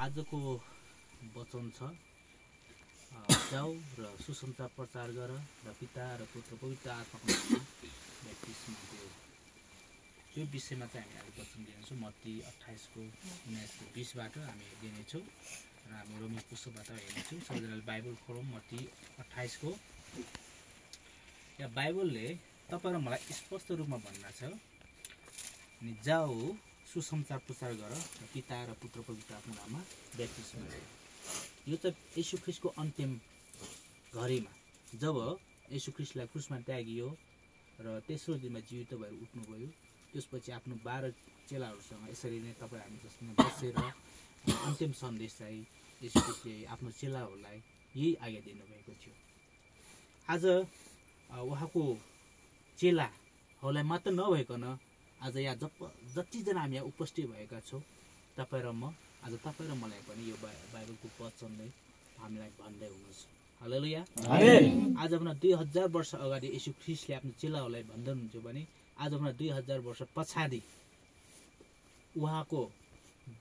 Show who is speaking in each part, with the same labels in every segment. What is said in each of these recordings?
Speaker 1: आजको वचन छ जाऊ र सुसमाचार प्रचार गर र पिता र पुत्र पवित्र आत्माको नाममा बप्तिस्मा दिऊ। त्यो विषयमा चाहिँ हामी आज वचन दिनेछौँ। मत्ती 28:19-20बाट हामी दिनेछौँ र हामी रोमी पुस्तकबाट हेर्नेछौँ। सबैजनाले बाइबल खोलौँ। मत्ती 28 यहाँ बाइबलले तपाईँ र मलाई स्पष्ट रूपमा भन्ना छ अनि जाऊ सुसमाचार प्रचार गर र पिता र पुत्र पवित्र आत्माको नाममा बप्तिस्मा दिऊ। यो त येशू ख्रीष्टको अन्तिम घडीमा जब येशू ख्रीष्टलाई क्रुसमा त्यागियो र तेस्रो दिनमा जीवित भएर उठ्नुभयो, त्यसपछि आफ्नो 12 चेलाहरूसँग यसरी नै तपाईँ हामी जसमा बसेर अन्तिम सन्देश चाहिँ येशू ख्रीष्टले आफ्नो चेलाहरूलाई यही आज्ञा दिनुभएको थियो। आज उहाँको चेलाहरूलाई मात्र नभइकन आज यहाँ जतिजना हामी यहाँ उपस्थित भएका छौँ, तपाईँ र म, आज तपाईँ र मलाई पनि यो बाइबलको वचनले हामीलाई भन्दै हुनुहुन्छ। हालेलुया। आज भन्दा 2000 वर्ष अगाडि येशू ख्रीष्टले आफ्नो चेलाहरूलाई भन्दै हुनुहुन्थ्यो भने आज भन्दा 2000 वर्ष पछाडि उहाँको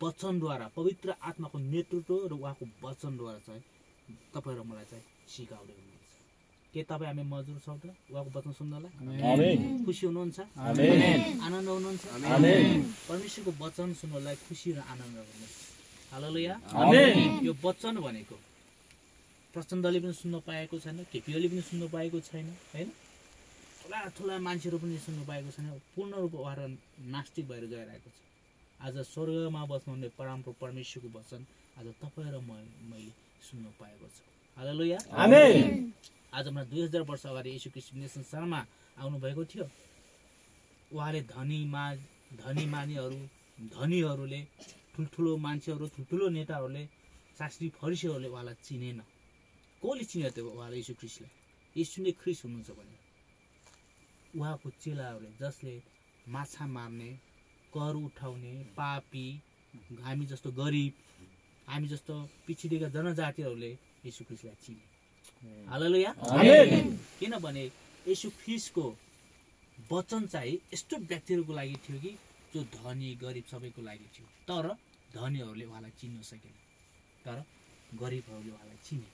Speaker 1: वचनद्वारा पवित्र आत्माको नेतृत्व र उहाँको वचनद्वारा चाहिँ तपाईँ र मलाई चाहिँ सिकाउँदै हुनुहुन्छ। के तपाईँ हामी मजदुर छौँ त उहाँको वचन सुन्नलाई? खुसी हुनुहुन्छ? आनन्द हुनुहुन्छ? परमेश्वरको वचन सुन्नलाई खुसी र आनन्द हुनुहुन्छ। हालेलुया। यो वचन भनेको प्रचण्डले पनि सुन्न पाएको छैन, केपीओले पनि सुन्न पाएको छैन, होइन? ठुला ठुला मान्छेहरू पनि सुन्न पाएको छैन। पूर्ण रूपमा उहाँहरू नास्तिक भएर गइरहेको छ। आज स्वर्गमा बस्नुहुने परमप्रभु परमेश्वरको वचन आज तपाईँ र मैले सुन्न पाएको छ। हालेलुया। आज मलाई 2000 वर्ष अगाडि येशू ख्रीष्ट संसारमा आउनुभएको थियो। उहाँले धनीहरूले ठुल्ठुलो मान्छेहरू, ठुल्ठुलो नेताहरूले, शास्त्री फरिसीहरूले उहाँलाई चिनेन। कसले चिने त्यो उहाँले येशू ख्रीष्टलाई? येशू नै ख्रीष्ट हुनुहुन्छ भने उहाँको चेलाहरूले जसले माछा मार्ने, कर उठाउने, पापी, हामी जस्तो गरिब, हामी जस्तो पिछडिएका जनजातिहरूले येशू ख्रीष्टलाई चिने। हालेलुया। किनभने येशू ख्रीष्टको वचन चाहिँ यस्तो व्यक्तिहरूको लागि थियो कि जो धनी गरिब सबैको लागि थियो। तर धनीहरूले उहाँलाई चिन्न सकेन, तर गरिबहरूले उहाँलाई चिने।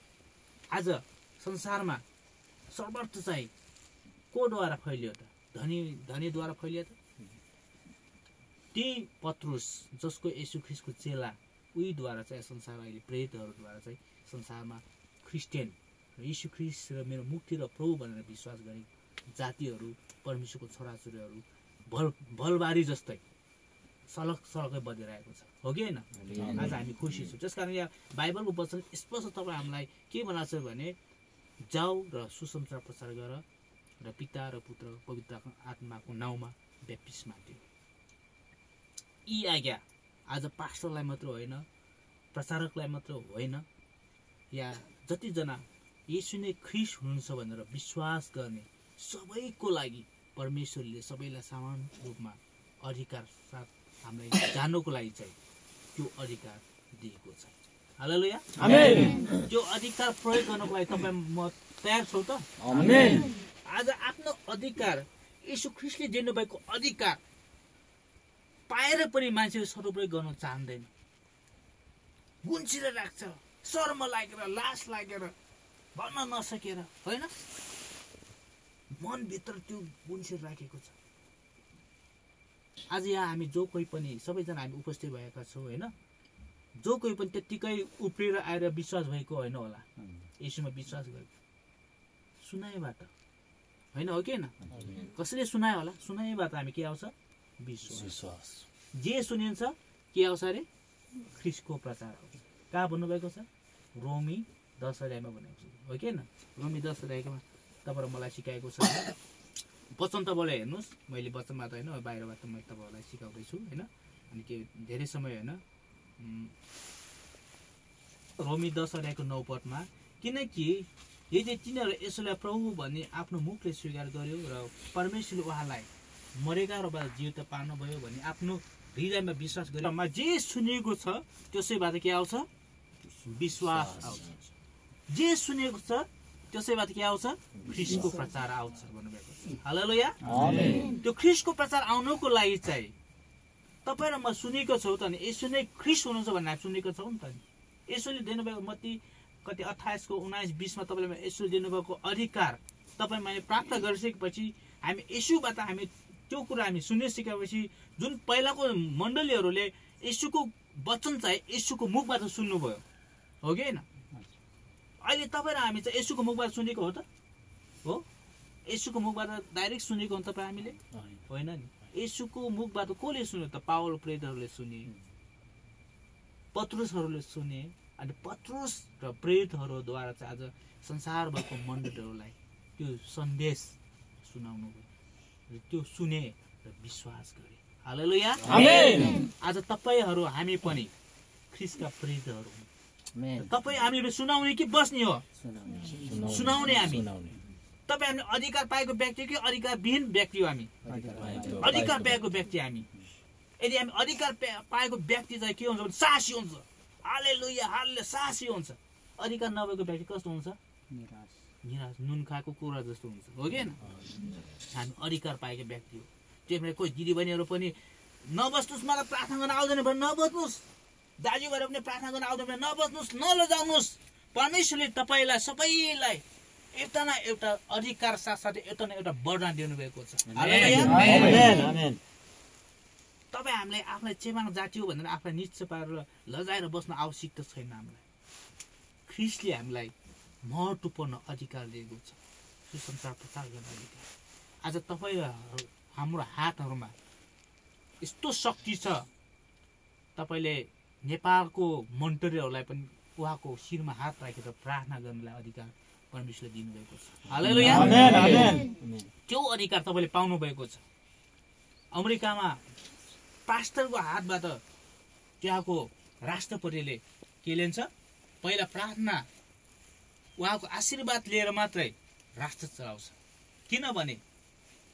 Speaker 1: आज संसारमा सर्वत्र चाहिँ कोद्वारा फैलियो त? धनीद्वारा फैलियो त? त्यही पत्रुस जसको येशू ख्रीष्टको चेला उहीद्वारा चाहिँ संसार अहिले प्रेरितहरूद्वारा चाहिँ संसारमा क्रिस्चियन र येशू ख्रीष्ट र मेरो मुक्ति र प्रभु भनेर विश्वास गरे जातिहरू, परमेश्वरको छोराछोरीहरू भलबारी जस्तै सलकै बदिरहेको छ, हो कि होइन? आज हामी खुसी छौँ। त्यसकारण यहाँ बाइबलको वचन स्पष्ट तपाईँ हामीलाई के भनेको छ भने जाऊ र सुसमाचार प्रचार गर र पिता र पुत्र पवित्र आत्माको नाउँमा बप्तिस्मा दिऊ। यी आज्ञा आज पास्टरलाई मात्र होइन, प्रचारकलाई मात्र होइन, या जतिजना येशू नै ख्रीष्ट हुनुहुन्छ भनेर विश्वास गर्ने सबैको लागि परमेश्वरले सबैलाई समान रूपमा अधिकार साथ हामीलाई जान्नको लागि चाहिँ त्यो अधिकार दिएको छ। हालेलुया। त्यो अधिकार प्रयोग गर्नको लागि तपाईँ म तयार छौँ त? आज आफ्नो अधिकार येशू ख्रीष्टले दिनुभएको अधिकार पाएर पनि मान्छेले सदुपयोग गर्न चाहँदैन, गुन्चिएर राख्छ, शर्म लागेर, लाज लागेर, भन्न नसकेर, होइन? मनभित्र त्यो गुन्चिएर राखेको छ। आज यहाँ हामी जो कोही पनि सबैजना हामी उपस्थित भएका छौँ, होइन? जो कोही पनि त्यत्तिकै उफ्रिएर आएर विश्वास भएको होइन होला, येशूमा विश्वास गरेको सुनाइबाट होइन, हो कि होइन? कसैले सुनायो होला, सुनाइबाट हामी के आउँछ? विश्वास। जे सुनिन्छ के आउँछ अरे? ख्रीष्टको प्रचार आउँछ। कहाँ भन्नुभएको छ? रोमी 10 अध्यायमा भनेको छ, हो कि होइन? रोमी 10 अध्यायमा तपाईँ मलाई सिकाएको छ। वचन तपाईँलाई हेर्नुहोस्, मैले वचनमा त होइन बाहिरबाट मैले तपाईँहरूलाई सिकाउँदैछु, होइन? अनि के धेरै समय होइन, रोमी 10 अध्यायको 9 पदमा, किनकि यदि तिनीहरू यसोलाई प्रभु भन्ने आफ्नो मुखले स्वीकार गर्यो र परमेश्वरले उहाँलाई मरेका र जीवित पार्नुभयो भने आफ्नो हृदयमा विश्वास गरेर जे सुनेको छ त्यसैबाट के आउँछ? विश्वास आउँछ। जे सुनेको छ त्यसैबाट के आउँछ? ख्रीष्टको प्रचार आउँछ भन्नुभएको छ। हालेलुया। त्यो ख्रीष्टको प्रचार आउनको लागि चाहिँ तपाईँ र म सुनेको छौँ त नि यसो नै ख्रिस्ट हुनुहुन्छ भन्ने हामी सुनेको छौँ नि त नि। यसोले दिनुभएको मत्ती कति 28 को 19 20 मा तपाईँले यसोले दिनुभएको अधिकार तपाईँ मैले प्राप्त गरिसकेपछि हामी यसुबाट हामी त्यो कुरा हामी सुनिसकेपछि जुन पहिलाको मण्डलीहरूले यसुको वचन चाहिँ यसुको मुखबाट सुन्नुभयो हो कि होइन? अहिले तपाईँ र हामी चाहिँ यसुको मुखबाट सुनेको हो त हो? यसुको मुखबाट डाइरेक्ट सुनेको हो तपाईँ हामीले होइन नि। यसुको मुखबाट कसले सुन्यो त? पावल प्रेरितहरूले सुने, पत्रुसहरूले सुने, अनि पत्रुस र प्रेरितहरूद्वारा चाहिँ आज संसारभरको मण्डलीहरूलाई त्यो सन्देश सुनाउनु भयो, त्यो सुने र विश्वास गरे। Hallelujah amen. आज तपाईहरू हामी पनि ख्रिस्टका प्रेरितहरू हौं। तपाईँ हामीले सुनाउने कि बस्ने हो? सुनाउने हामी। तपाईँ हामीले अधिकार पाएको व्यक्ति कि अधिकार विहीन व्यक्ति हो? हामी अधिकार पाएको व्यक्ति हामी। यदि हामी अधिकार पाएको व्यक्ति चाहिँ के हुन्छ भने साहसी हुन्छ। हालेलुया हालेलुया साहसी हुन्छ। अधिकार नभएको व्यक्ति कस्तो हुन्छ? निराश नुन खाएको कुरा जस्तो हुन्छ हो कि होइन? हामी अधिकार पाएको व्यक्ति हो। त्यसमा कोही दिदीबहिनीहरू पनि नबस्नुहोस्, मलाई प्रार्थना गर्न आउँदैन भने नबस्नुहोस्, दाजुभाइहरू पनि प्रार्थना गर्न आउँदैन भने नबस्नुहोस्, नलजाउनुहोस्। परमेश्वरले तपाईँलाई सबैलाई एउटा न एउटा अधिकार साथसाथै एउटा न एउटा वरदान दिनुभएको छ। तपाईँ हामीलाई आफूलाई चेमाङ जाति हो भनेर आफूलाई निश्चय पारेर लजाएर बस्न आवश्यकता छैन। हामीलाई ख्रिस्टले हामीलाई महत्त्वपूर्ण अधिकार दिएको छ, सुसमाचार प्रचार गर्ने अधिकार। आज तपाईँ हाम्रो हातहरूमा यस्तो शक्ति छ, तपाईँले नेपालको मन्त्रीहरूलाई पनि उहाँको शिरमा हात राखेर प्रार्थना गर्नलाई अधिकार परमेश्वरले दिनुभएको छ। Hallelujah amen. त्यो अधिकार तपाईँले पाउनु भएको छ। अमेरिकामा पास्टरको हातबाट त्यहाँको राष्ट्रपतिले के लिन्छ? पहिला प्रार्थना उहाँको आशीर्वाद लिएर मात्रै राष्ट्र चलाउँछ। किनभने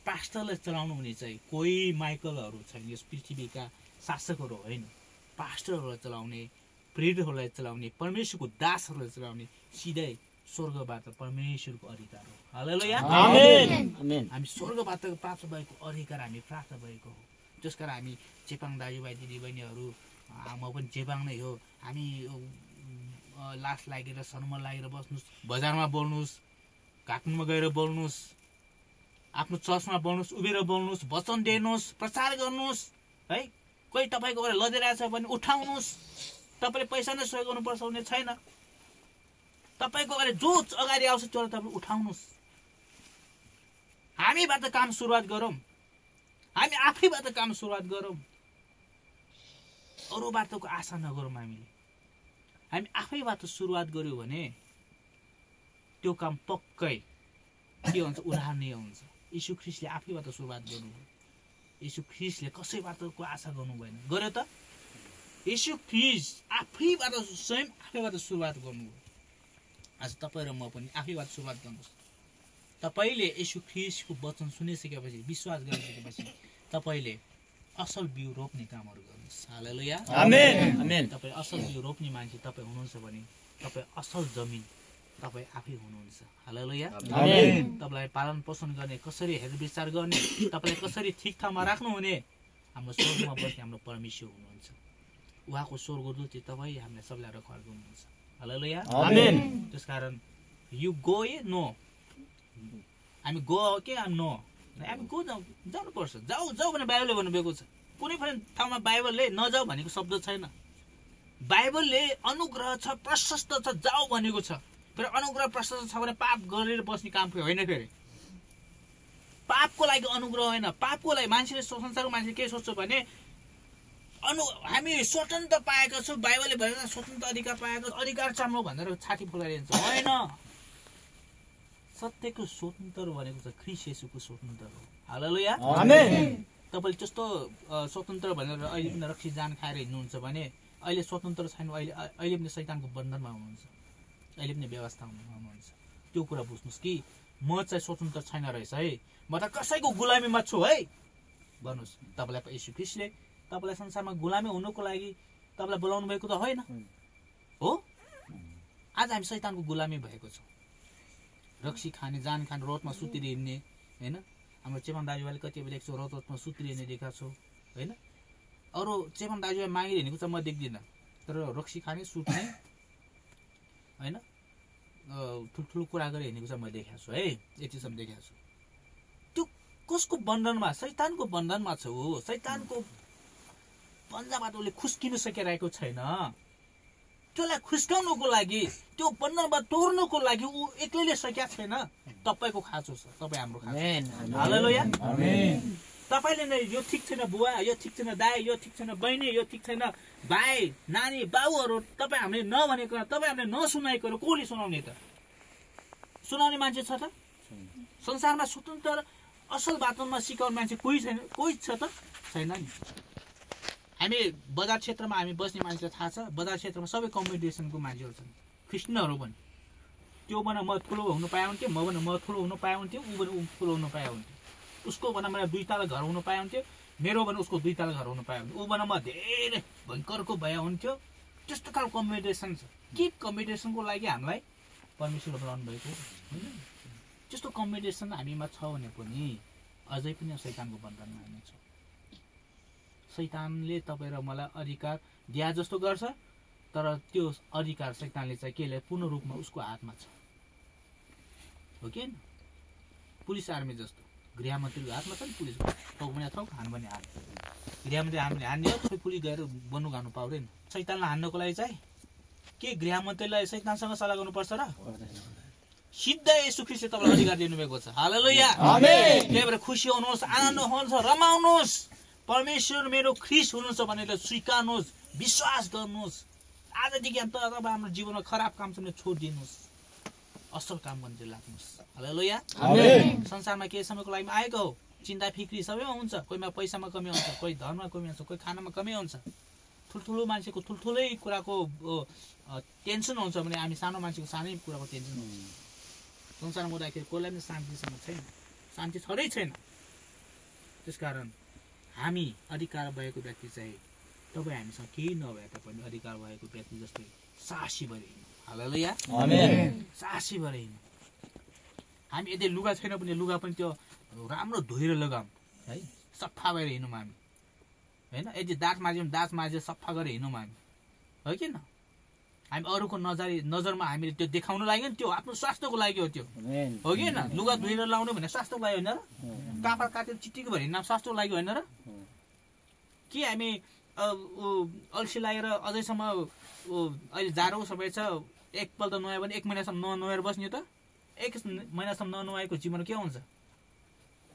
Speaker 1: पास्टरलाई चलाउनु हुने चाहिँ कोही माइकलहरू छैन, यस पृथ्वीका शासकहरू होइन। पास्टरहरूलाई चलाउने, प्रेरितहरूलाई चलाउने, परमेश्वरको दासहरूलाई चलाउने सिधै स्वर्गबाट परमेश्वरको अधिकार हो। Hallelujah amen. हामी स्वर्गबाट प्राप्त भएको अधिकार हामी प्राप्त भएको हो। त्यसकारण हामी चेपाङ दाजुभाइ दिदीबहिनीहरू, म पनि चेपाङ नै हो, हामी लास लागेर सनमा लागेर बस्नुहोस्, बजारमा बोल्नुहोस्, घाटमा गएर बोल्नुहोस्, आफ्नो चर्चमा बोल्नुहोस्, उभिएर बोल्नुहोस्, वचन दिनुहोस्, प्रचार गर्नुहोस् है। कोही तपाईँको अगाडि लदिरहेछ भने उठाउनुहोस्। तपाईँले पैसा नै सहयोग गर्नुपर्छ भन्ने छैन। तपाईँको अगाडि जो अगाडि आउँछ त्यसलाई तपाईँले उठाउनुहोस्। हामीबाट काम सुरुवात गरौँ, हामी आफैबाट काम सुरुवात गरौँ, अरूबाटको आशा नगरौँ। हामी आफैबाट सुरुवात गर्यो भने त्यो काम पक्कै के हुन्छ? उदाहरणीय हुन्छ। यीशु ख्रिस्टले आफैबाट सुरुवात गर्नुभयो। यीशु ख्रिस्टले कसैबाटको आशा गर्नु भएन, गर्यो त? यीशु ख्रिस्ट आफैबाट स्वयं आफैबाट सुरुवात गर्नुभयो। आज तपाईँ र म पनि आफैबाट सुरुवात गर्नुहोस्। तपाईँले यीशु ख्रिस्टको वचन सुनिसकेपछि, विश्वास गरिसकेपछि तपाईँले असल बिउ रोप्ने कामहरू गर्नुहोस्। Hallelujah amen. तपाईँ असल बिउ रोप्ने मान्छे तपाईँ हुनुहुन्छ भने तपाईँ असल जमिन तपाईँ आफै हुनुहुन्छ। Hallelujah amen. तपाईँलाई पालन पोषण गर्ने, कसरी हेरविचार गर्ने, तपाईँलाई कसरी ठिक ठाउँमा राख्नुहुने हाम्रो स्वर्गमा बस्ने हाम्रो परमेश्वर हुनुहुन्छ। उहाँको स्वर्गदूत तपाईँ हामीलाई सबैलाई रखवार गर्नुहुन्छ। Hallelujah amen. त्यसकारण यु गो ए नो, हामी गो के नो, हामी गो जानुपर्छ। जाऊ जाऊ भने बाइबलले भन्नुभएको छ। कुनै पनि ठाउँमा बाइबलले नजाऊ भनेको शब्द छैन। बाइबलले अनुग्रह छ, प्रशस्त छ, जाऊ भनेको छ। फेरि अनुग्रह प्रशस्त छ भने पाप गरेर बस्ने काम होइन। फेरि पापको लागि अनुग्रह होइन, पापको लागि मान्छेले, संसारको मान्छेले के सोच्छ भने हामी स्वतन्त्र पाएका छौँ, बाइबलले भनेर स्वतन्त्र अधिकार पाएको अधिकार छ म भनेर छाती फुलाइदिन्छ। होइन, सत्यको स्वतन्त्र भनेको छ ख्रिस्ट येशूको स्वतन्त्र हो। Hallelujah amen. तपाईँले त्यस्तो स्वतन्त्र भनेर अहिले पनि रक्सी जान खाएर हिँड्नुहुन्छ भने अहिले स्वतन्त्र छैन। अहिले पनि शैतानको बन्धनमा हुनुहुन्छ, अहिले पनि व्यवस्थामा हुनुहुन्छ। त्यो कुरा बुझ्नुहोस् कि म चाहिँ स्वतन्त्र छैन रहेछ है, म त कसैको गुलामीमा छु है भन्नुहोस्। तपाईँलाई यीशु ख्रिस्टले तपाईँलाई संसारमा गुलामी हुनुको लागि तपाईँलाई बोलाउनु भएको त होइन हो? आज हामी शैतानको गुलामी भएको छौँ। रक्सी खाने, जान खाने, रोडमा सुतेर हिँड्ने होइन। हाम्रो चेपाङ दाजुभाइले कति बेला देख्छौँ रोडमा सुतेर हिँड्ने देखाएको छौँ होइन। अरू चेपन दाजुभाइ मागेर हिँडेको चाहिँ म देख्दिनँ, तर रक्सी खाने सुत्ने होइन ठुल्ठुलो कुरा गरेर हिँडेको चाहिँ म देखाएको छु है, यतिसम्म देखाएको छु। त्यो कसको बन्धनमा? शैतानको बन्धनमा छ हो। शैतानको पन्जाबाट उसले खुस्किन सकिरहेको छैन। त्यसलाई खुस्काउनुको लागि, त्यो बन्धनबाट तोड्नुको लागि ऊ एक्लैले सकेका छैन। तपाईँको खाँचो छ, तपाईँ हाम्रो खाँचो। हालेलुया। तपाईँले नै यो ठिक छैन बुवा, यो ठिक छैन दाइ, यो ठिक छैन बहिनी, यो ठिक छैन भाइ नानी बाबुहरू, तपाईँ हामीले नभनेको, तपाईँ हामीले नसुनाएको कसले सुनाउने त? सुनाउने मान्छे छ त? संसारमा स्वतन्त्र असल वातावरणमा सिकाउने मान्छे कोही छैन, कोही छ त? छैन नि। हामी बजार क्षेत्रमा हामी बस्ने मान्छेलाई थाहा छ, बजार क्षेत्रमा सबै कम्पिटिसनको मान्छेहरू छन्, क्रिस्चियनहरू पनि। त्यो भन म ठुलो हुनु पाए हुन्थ्यो, म भन म ठुलो हुनु पाए हुन्थ्यो, ऊ भन ऊ ठुलो हुनु पाए हुन्थ्यो, उसको भन मलाई 2 तला घर हुनु पाए हुन्थ्यो, मेरो भन उसको 2 तला घर हुनु पाए हुन्थ्यो, ऊ भन म धेरै भयङ्करको भए हुन्थ्यो। त्यस्तो खालको कम्पिटिसन छ। के कम्पिटिसनको लागि हामीलाई परमेश्वरले बोलाउनु भएको होइन? त्यस्तो कम्पिटिसन हामीमा छ भने पनि अझै पनि शैतानको बन्धनमा हामी छौँ। शैतानले तपाईँ र मलाई अधिकार दिया जस्तो गर्छ, तर त्यो अधिकार शैतानले चाहिँ केले पूर्ण रूपमा उसको हातमा छ, हो कि? पुलिस आर्मी जस्तो गृहमन्त्रीको हातमा छ नि, पुलिसको टाउको पनि ठाउँ हान्नु पनि हात। गृहमन्त्री हामीले हान्ने हो, खोइ पुलिस गएर बन्नु गानु पाउँदैन। शैतानलाई हान्नको लागि चाहिँ के गृहमन्त्रीलाई शैतानसँग सल्लाह गर्नुपर्छ र? सिधै येशू ख्रीष्टले तपाईँलाई अधिकार दिनुभएको छ। हालेलुया। त्यही भएर खुसी हुनुहोस्, आनन्द हुनुहोस्, रमाउनुहोस्। परमेश्वर मेरो ख्रीष्ट हुनुहुन्छ भनेर स्वीकार्नुहोस्, विश्वास गर्नुहोस्। आजदेखि तपाईँ हाम्रो जीवनमा खराब काम छ भने छोडिदिनुहोस्, असल काम गर्न लाग्नुहोस्। हालेलुया। संसारमा केही समयको लागि आएको हो, चिन्ता फिक्री सबैमा हुन्छ। कोहीमा पैसामा कमी हुन्छ, कोही धर्ममा कमी हुन्छ, कोही खानामा कमी हुन्छ। ठुल्ठुलो मान्छेको ठुल्ठुलै कुराको टेन्सन हुन्छ भने हामी सानो मान्छेको सानै कुराको टेन्सन हुन्छ। संसारमा हुँदाखेरि कसैलाई पनि शान्तिसँग छैन, शान्ति छँदै छैन। त्यसकारण हामी अधिकार भएको व्यक्ति चाहिँ तपाईँ हामीसँग केही नभए तापनि अधिकार भएको व्यक्ति जस्तै साहसी भएर हिँड्नु। हालेलुया। साहसी भएर हिँड्नु। हामी यदि लुगा छैन भने लुगा पनि त्यो राम्रो धोएर लगाऊँ है, सफा भएर हिँडौँ हामी होइन। यदि दाँत माझ्यौँ दाँत माझेर सफा गरेर हिँडौँ हामी, हो कि न? हामी अरूको नजरमा हामीले त्यो देखाउनु लाग्यो नि, त्यो आफ्नो स्वास्थ्यको लागि हो, त्यो हो कि न? लुगा धोएर लाउनु भने स्वास्थ्यको लागि होइन र? कापड काटेर चिटिको भएर हिँड्न स्वास्थ्यको लागि होइन र? के हामी अल्छी लागेर अझैसम्म अहिले जाडो समय छ, एकपल्ट नुहायो भने 1 महिनासम्म ननुहाएर बस्ने त? 1 महिनासम्म ननुहाएको जीवन के हुन्छ?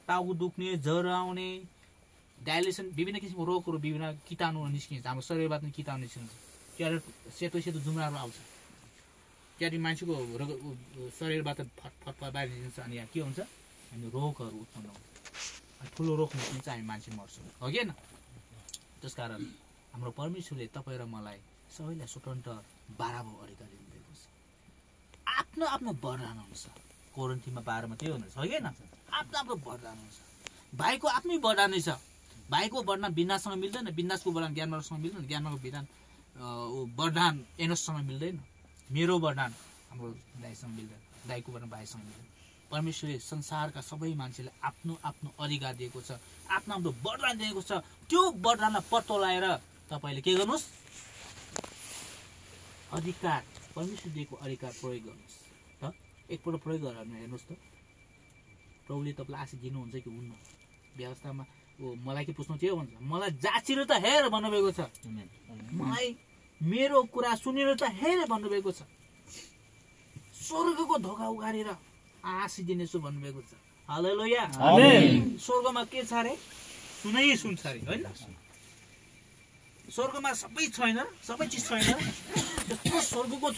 Speaker 1: टाउको दुख्ने, ज्वरो आउने, डायलिसन, विभिन्न किसिमको रोगहरू, विभिन्न कीटाणुहरू निस्किन्छ, हाम्रो शरीरबाट पनि कीटाणु निस्किन्छ। त्यहाँबाट सेतो सेतो जुम्राहरू आउँछ, त्यहाँदेखि मान्छेको शरीरबाट फटफट बाहिर निस्किन्छ। अनि यहाँ के हुन्छ? हामी रोगहरू उत्पन्न हुन्छ, ठुलो रोग निस्किन्छ, हामी मान्छे मर्छौँ, हो कि न? त्यसकारण हाम्रो परमेश्वरले तपाईँ र मलाई सबैलाई स्वतन्त्र बराबर अधिकार दिनुभएको छ। आफ्नो आफ्नो वरदान अनुसार। कोरिन्थीमा 12 मा त्यही हुनुहुन्छ, हो कि न? आफ्नो आफ्नो वरदान अनुसार। भाइको आफ्नै वरदान नै छ। भाइको वरदान बिन्दाससँग मिल्दैन, बिन्दासको वरदान ज्ञानमार्गसँग मिल्दैन, ज्ञानमार्गको वरदान वरदान एनोससँग मिल्दैन, मेरो वरदान हाम्रो दाइसँग मिल्दैन, दाइको वरदान भाइसँग मिल्दैन। परमेश्वरले संसारका सबै मान्छेलाई आफ्नो आफ्नो अधिकार दिएको छ, आफ्नो आफ्नो वरदान दिएको छ। त्यो वरदानलाई पत्तो लगाएर तपाईँले के गर्नुहोस्? अधिकार, परमेश्वर दिएको अधिकार प्रयोग गर्नुहोस्। त एकपल्ट प्रयोग गरेर हेर्नुहोस् त, प्रभुले तपाईँलाई आशिष दिनुहुन्छ कि हुन्न? व्यवस्थामा मलाई के पुछ्नु थियो भन्छ, मलाई जाँचेर त हेर भन्नुभएको छ, मलाई मेरो कुरा सुनेर त हेर भन्नुभएको छ, स्वर्गको ढोका उघारेर आशिष दिनेछु भन्नुभएको छ। हालेलुया। स्वर्गमा के छ अरे? सुनै सुन्छ अरे, होइन? स्वर्गमा सबै छैन, सबै चिज छैन, स्वर्गको